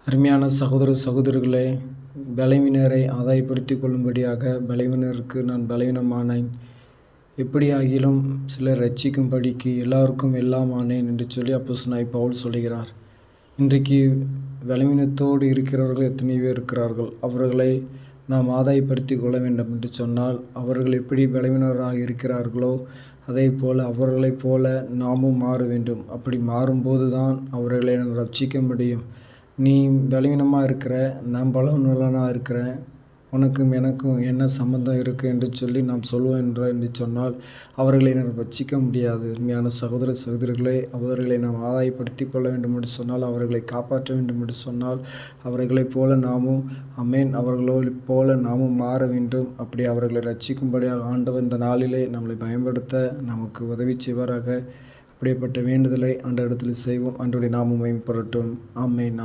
அருமையான சகோதர சகோதரிகளே, பலவீனரை ஆதாயப்படுத்திக் கொள்ளும்படியாக பலவீனருக்கு நான் பலவீனமானேன், எப்படியாகிலும் சிலர் ரட்சிக்கும்படிக்கு எல்லாருக்கும் எல்லாம் ஆனேன் என்று சொல்லி அப்போஸ்தலனாகிய பவுல் சொல்கிறார். இன்றைக்கு பலவீனத்தோடு இருக்கிறவர்கள் எத்தனை பேர் இருக்கிறார்கள். அவர்களை நாம் ஆதாயப்படுத்திக் கொள்ள வேண்டும் என்று சொன்னால், அவர்கள் எப்படி பலவீனராக இருக்கிறார்களோ அதே போல் அவர்களைப் போல நாமும் மாற வேண்டும். அப்படி மாறும்போது தான் அவர்களை நாம் ரட்சிக்க முடியும். நீ பலவீனமாக இருக்கிற, நான் பலவீனனாக இருக்கிறேன், உனக்கும் எனக்கும் என்ன சம்மந்தம் இருக்குது என்று சொல்லி நாம் சொல்வோம் என்று சொன்னால் அவர்களை நாம் ரட்சிக்க முடியாது. உண்மையான சகோதர சகோதரிகளே, அவர்களை நாம் ஆதாயப்படுத்தி கொள்ள வேண்டும் என்று சொன்னால், அவர்களை காப்பாற்ற வேண்டும் என்று சொன்னால், அவர்களைப் போல நாமும் அவர்களைப் போல நாமும் மாற வேண்டும். அப்படி அவர்களை ரட்சிக்கும்படியாக ஆண்டவர் இந்த நாளிலே நம்மளை பயன்படுத்த நமக்கு உதவி செய்வாராக. அப்படிப்பட்ட வேண்டுதலை ஆண்டவரிடத்தில் செய்வோம். ஆண்டவருடைய நாமம் மகிமைப்படட்டும். ஆமென்.